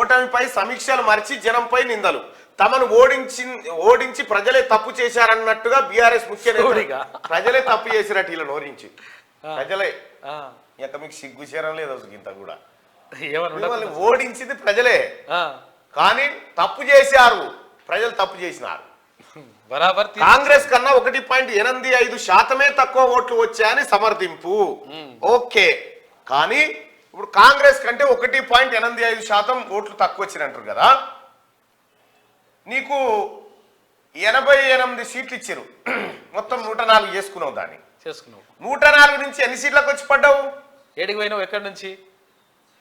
ఓటమిపై సమీక్షలు మరిచి జనంపై నిందలు. తమను ఓడించి ప్రజలే తప్పు చేశారన్నట్టుగా బీఆర్ఎస్ ముఖ్య నేత ప్రజలే తప్పు చేసినట్టు ఇలా నోరించి ప్రజలే ఇక మీకు సిగ్గు చేరం లేదు అసలు ఇంత కూడా. ఓడించింది ప్రజలే కానీ తప్పు చేశారు, ప్రజలు తప్పు చేసినారు. కాంగ్రెస్ కన్నా 1.85% తక్కువ ఓట్లు వచ్చాయని సమర్థింపు. ఓకే, కానీ ఇప్పుడు కాంగ్రెస్ కంటే 1.85% ఓట్లు తక్కువ వచ్చినట్టు కదా. నీకు 88 సీట్లు ఇచ్చారు, మొత్తం 104 చేసుకున్నావు. దాన్ని 104 నుంచి ఎన్ని సీట్లకు వచ్చి పడ్డావు? ఏడికి పోయినావు? ఎక్కడి నుంచి?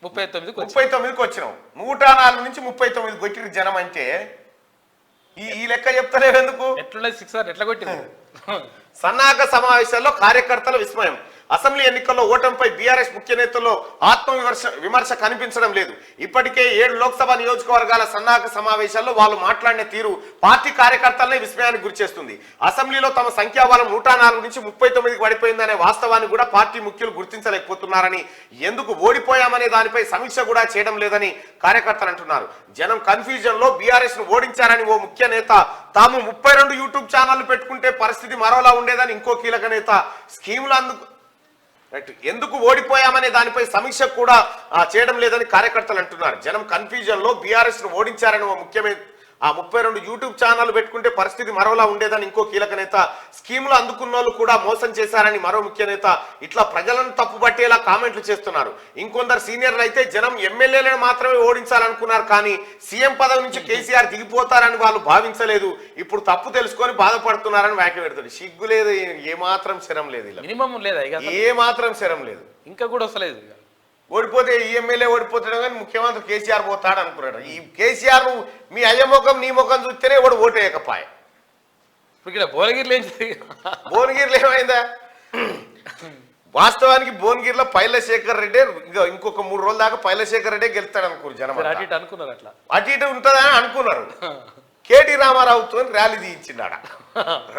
39కి వచ్చినావు. 104 నుంచి 39 కొట్టిరు జనం. అంటే ఈ లెక్క చెప్తలేవు ఎందుకు? ఎట్లా కొట్టింది? సన్నాహక సమావేశాల్లో కార్యకర్తల విస్మయం. అసెంబ్లీ ఎన్నికల్లో ఓటమిపై బీఆర్ఎస్ ముఖ్య నేతల్లో విమర్శ కనిపించడం లేదు. ఇప్పటికే 7 లోక్సభ నియోజకవర్గాల సన్నాహక సమావేశాల్లో వాళ్ళు మాట్లాడిన తీరు పార్టీ కార్యకర్తలనే విస్మయానికి గురిచేస్తుంది. అసెంబ్లీలో తమ సంఖ్యాబలం 104 నుంచి 39కి పడిపోయిందనే వాస్తవాన్ని కూడా పార్టీ ముఖ్యులు గుర్తించలేకపోతున్నారని, ఎందుకు ఓడిపోయామనే దానిపై సమీక్ష కూడా చేయడం లేదని కార్యకర్తలు అంటున్నారు. జనం కన్ఫ్యూజన్ లో బీఆర్ఎస్ ను ఓడించారని ఓ ముఖ్య నేత, తాము 32 యూట్యూబ్ ఛానళ్లు పెట్టుకుంటే పరిస్థితి మరోలా ఉండేదని ఇంకో కీలక నేత, స్కీములు ఎందుకు ఓడిపోయామనే దానిపై సమీక్ష కూడా చేయడం లేదని కార్యకర్తలు అంటున్నారు. జనం కన్ఫ్యూజన్ లో బీఆర్ఎస్ ను ఓడించారని ఓ ముఖ్యమైన 32 యూట్యూబ్ ఛానళ్లు పెట్టుకుంటే పరిస్థితి మరోలా ఉండేదని ఇంకో కీలక నేత, స్కీములు అందుకున్న వాళ్ళు కూడా మోసం చేశారని మరో ముఖ్య నేత, ఇట్లా ప్రజలను తప్పుపట్టేలా కామెంట్లు చేస్తున్నారు. ఇంకొందరు సీనియర్లు అయితే జనం ఎమ్మెల్యేలను మాత్రమే ఓడించాలనుకున్నారు, కానీ సీఎం పదవి నుంచి కేసీఆర్ దిగిపోతారని వాళ్ళు భావించలేదు. ఇప్పుడు తప్పు తెలుసుకొని బాధపడుతున్నారని వ్యాఖ్య పెడతాడు. సిగ్గు లేదు, ఏమాత్రం శరం లేదు, మినిమం లేదా, ఏమాత్రం శరం లేదు. ఇంకా కూడా వస్తలేదు. ఓడిపోతే ఈ ఎమ్మెల్యే ఓడిపోతాడు కానీ ముఖ్యమంత్రి కేసీఆర్ పోతాడు అనుకున్నాడు. ఈ కేసీఆర్ మీ అయ్య ముఖం నీ ముఖం చూస్తేనే వాడు ఓటేయకపాయ. ఇక్కడ భువనగిరిలో ఏమైందా? వాస్తవానికి భువనగిరిలో పైలశేఖర్ రెడ్డి ఇంకొక 3 రోజుల దాకా పైలశేఖర్ రెడ్డి గెలుస్తాడు అనుకోరు జనం. అనుకున్నారు అట్లా అటు ఇటు ఉంటుందని అనుకున్నారు. కేటీ రామారావుతో ర్యాలీ తీయించిండాడ.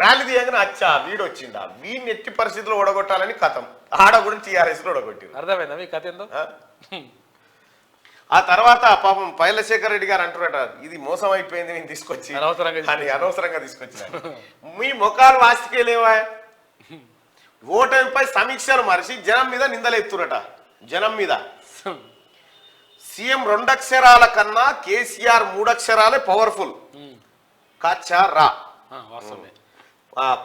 ర్యాలీ తీయగానే అచ్చా వీడు వచ్చిండా, వీడిని ఎట్టి పరిస్థితుల్లో ఓడగొట్టాలని కథం. ఆడ కూడా టీఆర్ఎస్ లో ఓడగొట్టింది. అర్థమైందా మీ కథ ఏందో? ఆ తర్వాత పాపం పైలశేఖర్ రెడ్డి గారు అంటున్నాట, ఇది మోసం అయిపోయింది నేను తీసుకొచ్చి అనవసరంగా తీసుకొచ్చిన. మీ ముఖాలు వాస్తికేలేవా? ఓటమిపై సమీక్షలు మరిచి జనం మీద నిందలెత్తురట. జనం మీద సీఎం 2 అక్షరాల కన్నా కేసీఆర్ 3 అక్షరాలే పవర్ఫుల్. కాచారా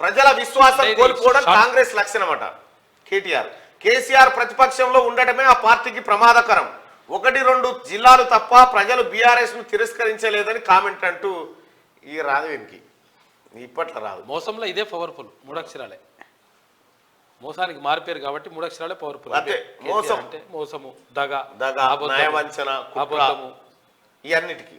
ప్రజల విశ్వాసం కోల్పోవడం కాంగ్రెస్ లక్షణమట. కేసీఆర్ ప్రతిపక్షంలో ఉండటమే ఆ పార్టీకి ప్రమాదకరం. 1-2 జిల్లాలు తప్ప ప్రజలు బీఆర్ఎస్ ను తిరస్కరించలేదని కామెంట్ అంటూ ఈ రాదు వెనికి ఇప్పట్లో రాదు. మోసంలో ఇదే పవర్ఫుల్, 3 అక్షరాలే. మోసానికి మారిపోయారు కాబట్టి 3 అక్షరాలే పవర్ఫుల్. అంటే మోసం అంటే మోసము, దగ, నయవంచన, కుట్ర, ఇవన్నిటికీ